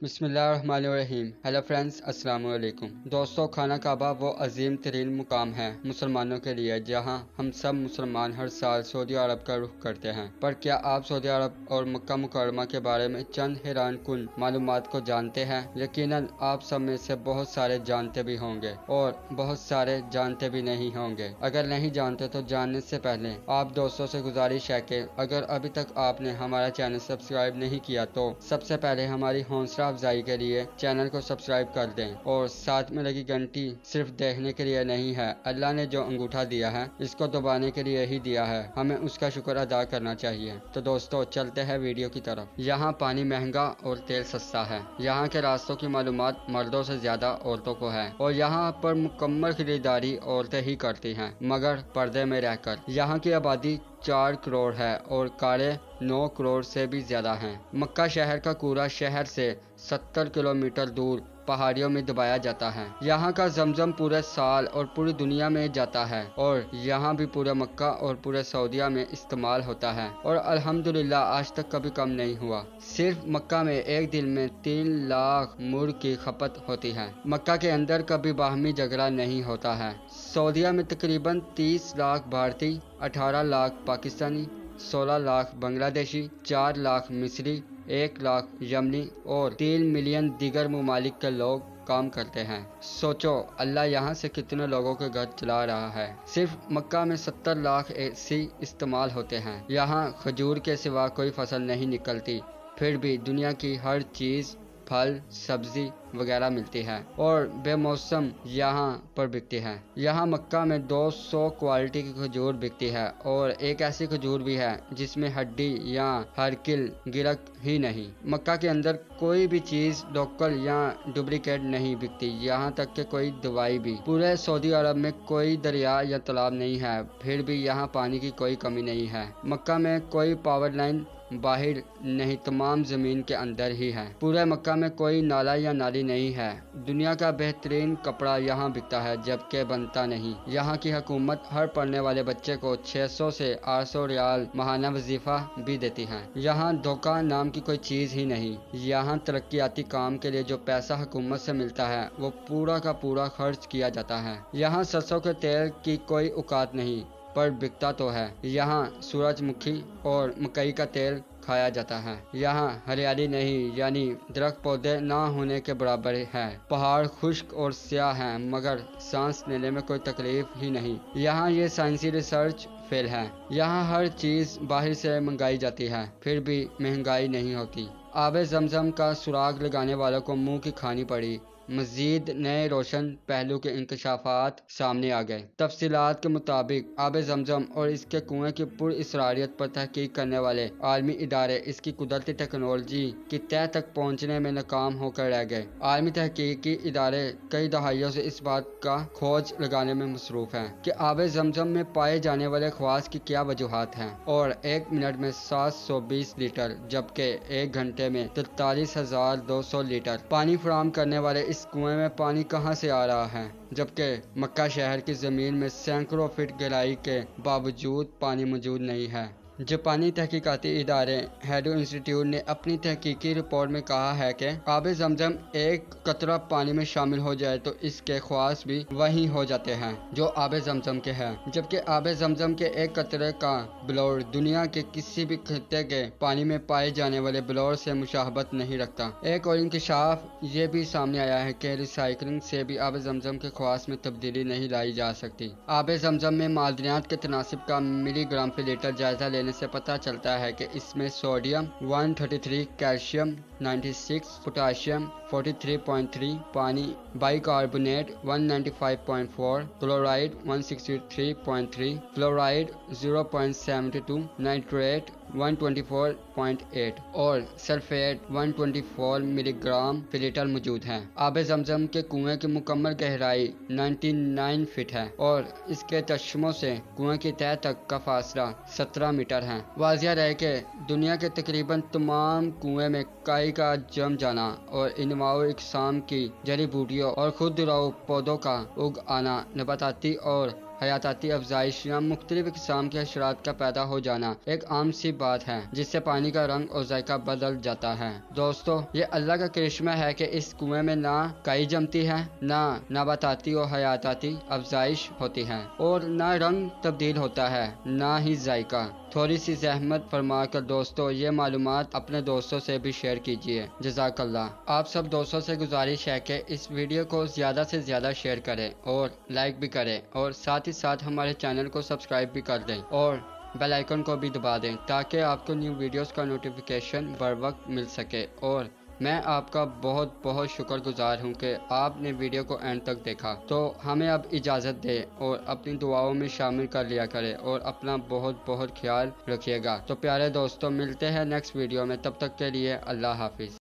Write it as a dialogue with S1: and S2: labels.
S1: بسم اللہ الرحمن الرحیم۔ ہیلو فرینڈز، السلام علیکم دوستو۔ خانہ کعبہ وہ عظیم ترین مقام ہے مسلمانوں کے لیے جہاں ہم سب مسلمان ہر سال سعودی عرب کا رخ کرتے ہیں۔ پر کیا آپ سعودی عرب اور مکہ مکرمہ کے بارے میں چند حیران کن معلومات کو جانتے ہیں؟ یقیناً آپ سب میں سے بہت سارے جانتے بھی ہوں گے اور بہت سارے جانتے بھی نہیں ہوں گے۔ اگر نہیں جانتے تو جاننے سے پہلے آپ دوستوں سے گزارش ہے کہ اگر ابھی تک آپ نے ہمارا چینل سبسکرائب نہیں کیا تو سب سے پہلے ہماری حوصلہ افزائی کے لیے چینل کو سبسکرائب کر دیں اور ساتھ میں لگی گھنٹی صرف دیکھنے کے لیے نہیں ہے۔ اللہ نے جو انگوٹھا دیا ہے اس کو دبانے کے لیے ہی دیا ہے، ہمیں اس کا شکر ادا کرنا چاہیے۔ تو دوستو چلتے ہیں ویڈیو کی طرف۔ یہاں پانی مہنگا اور تیل سستا ہے۔ یہاں کے راستوں کی معلومات مردوں سے زیادہ عورتوں کو ہے اور یہاں پر مکمل خریداری عورتیں ہی کرتی ہیں، مگر پردے میں رہ کر۔ یہاں کی آبادی 4 کروڑ ہے اور کاریں 9 کروڑ سے بھی زیادہ ہیں۔ مکہ شہر کا کوڑا شہر سے 70 کلومیٹر دور پہاڑیوں میں دبایا جاتا ہے۔ یہاں کا زمزم پورے سال اور پوری دنیا میں جاتا ہے اور یہاں بھی پورے مکہ اور پورے سعودیہ میں استعمال ہوتا ہے اور الحمدللہ آج تک کبھی کم نہیں ہوا۔ صرف مکہ میں ایک دن میں 3 لاکھ مڑ کی کھپت ہوتی ہے۔ مکہ کے اندر کبھی باہمی جھگڑا نہیں ہوتا ہے۔ سعودیہ میں تقریباً 30 لاکھ بھارتی، 18 لاکھ پاکستانی، 16 لاکھ بنگلہ دیشی، 4 لاکھ مصری، 1 لاکھ یمنی اور 3 ملین دیگر ممالک کے لوگ کام کرتے ہیں۔ سوچو اللہ یہاں سے کتنے لوگوں کے گھر چلا رہا ہے۔ صرف مکہ میں 70 لاکھ AC استعمال ہوتے ہیں۔ یہاں کھجور کے سوا کوئی فصل نہیں نکلتی، پھر بھی دنیا کی ہر چیز، پھل، سبزی وغیرہ ملتی ہے اور بے موسم یہاں پر بکتی ہے۔ یہاں مکہ میں 200 کوالٹی کی کھجور بکتی ہے اور ایک ایسی کھجور بھی ہے جس میں ہڈی یا ہرکل گرک ہی نہیں۔ مکہ کے اندر کوئی بھی چیز لوکل یا ڈپلیکیٹ نہیں بکتی، یہاں تک کہ کوئی دوائی بھی۔ پورے سعودی عرب میں کوئی دریا یا تالاب نہیں ہے، پھر بھی یہاں پانی کی کوئی کمی نہیں ہے۔ مکہ میں کوئی پاور لائن باہر نہیں، تمام زمین کے اندر ہی ہے۔ پورے مکہ میں کوئی نالا یا نالی نہیں ہے۔ دنیا کا بہترین کپڑا یہاں بکتا ہے جبکہ بنتا نہیں۔ یہاں کی حکومت ہر پڑھنے والے بچے کو 600 سے 800 ریال ماہانہ وظیفہ بھی دیتی ہے۔ یہاں دھوکہ نام کی کوئی چیز ہی نہیں۔ یہاں ترقیاتی کام کے لیے جو پیسہ حکومت سے ملتا ہے وہ پورا کا پورا خرچ کیا جاتا ہے۔ یہاں سرسوں کے تیل کی کوئی اوقات نہیں، پر بکتا تو ہے۔ یہاں سورج مکھی اور مکئی کا تیل کھایا جاتا ہے۔ یہاں ہریالی نہیں، یعنی درخت پودے نہ ہونے کے برابر ہے۔ پہاڑ خشک اور سیاہ ہیں مگر سانس لینے میں کوئی تکلیف ہی نہیں۔ یہاں یہ سائنسی ریسرچ فیل ہے۔ یہاں ہر چیز باہر سے منگائی جاتی ہے، پھر بھی مہنگائی نہیں ہوتی۔ آب زمزم کا سراغ لگانے والوں کو منہ کی کھانی پڑی۔ مزید نئے روشن پہلو کے انکشافات سامنے آ گئے۔ تفصیلات کے مطابق آب زمزم اور اس کے کنویں کی پر اسراریت پر تحقیق کرنے والے عالمی ادارے اس کی قدرتی ٹیکنالوجی کی تہہ تک پہنچنے میں ناکام ہو کر رہ گئے۔ عالمی تحقیقی ادارے کئی دہائیوں سے اس بات کا کھوج لگانے میں مصروف ہیں کہ آب زمزم میں پائے جانے والے خواص کی کیا وجوہات ہیں اور 1 منٹ میں 720 لیٹر جبکہ 1 گھنٹے میں 43,200 لیٹر پانی فراہم کرنے والے اس کنویں میں پانی کہاں سے آ رہا ہے، جبکہ مکہ شہر کی زمین میں سینکڑوں فٹ گہرائی کے باوجود پانی موجود نہیں ہے۔ جاپانی تحقیقاتی ادارے ہیڈو انسٹیٹیوٹ نے اپنی تحقیقی رپورٹ میں کہا ہے کہ آب زمزم ایک قطرہ پانی میں شامل ہو جائے تو اس کے خواص بھی وہی ہو جاتے ہیں جو آب زمزم کے ہیں، جبکہ آب زمزم کے ایک قطرے کا بلور دنیا کے کسی بھی خطے کے پانی میں پائے جانے والے بلور سے مشابہت نہیں رکھتا۔ ایک اور انکشاف یہ بھی سامنے آیا ہے کہ ریسائکلنگ سے بھی آب زمزم کے خواص میں تبدیلی نہیں لائی جا سکتی۔ آب زمزم میں معدنیات کے تناسب کا ملی گرام فی لیٹر جائزہ لینے سے پتہ چلتا ہے کہ اس میں سوڈیم 133، کیلشیم 96، پوٹاشیم 43.3، پانی by carbonate 195.4، chloride 163.3، fluoride 0.72، nitrate 124.8 اور سلفیٹ 124 ملی گرام فی لیٹر موجود ہے۔ آب زمزم کے کنویں کی مکمل گہرائی 99 فٹ ہے اور اس کے چشموں سے کنویں کی تہہ تک کا فاصلہ 17 میٹر ہے۔ واضح رہے کہ دنیا کے تقریباً تمام کنویں میں کائی کا جم جانا اور انواع و اقسام کی جڑی بوٹیوں اور خودرو پودوں کا اگ آنا نباتاتی اور حیاتاتی افزائش یا مختلف اقسام کے حشرات کا پیدا ہو جانا ایک عام سی بات ہے جس سے پانی کا رنگ اور ذائقہ بدل جاتا ہے۔ دوستو، یہ اللہ کا کرشمہ ہے کہ اس کنویں میں نہ کائی جمتی ہے، نہ نباتاتی اور حیاتاتی افزائش ہوتی ہے، اور نہ رنگ تبدیل ہوتا ہے، نہ ہی ذائقہ۔ تھوڑی سی زحمت فرما کر دوستو یہ معلومات اپنے دوستوں سے بھی شیئر کیجیے۔ جزاک اللہ۔ آپ سب دوستوں سے گزارش ہے کہ اس ویڈیو کو زیادہ سے زیادہ شیئر کریں اور لائک بھی کریں، اور ساتھ ہی ساتھ ہمارے چینل کو سبسکرائب بھی کر دیں اور بیل آئیکن کو بھی دبا دیں تاکہ آپ کو نیو ویڈیوز کا نوٹیفیکیشن بر وقت مل سکے۔ اور میں آپ کا بہت بہت شکر گزار ہوں کہ آپ نے ویڈیو کو اینڈ تک دیکھا۔ تو ہمیں اب اجازت دیں اور اپنی دعاؤں میں شامل کر لیا کریں اور اپنا بہت بہت خیال رکھیے گا۔ تو پیارے دوستوں، ملتے ہیں نیکسٹ ویڈیو میں، تب تک کے لیے اللہ حافظ۔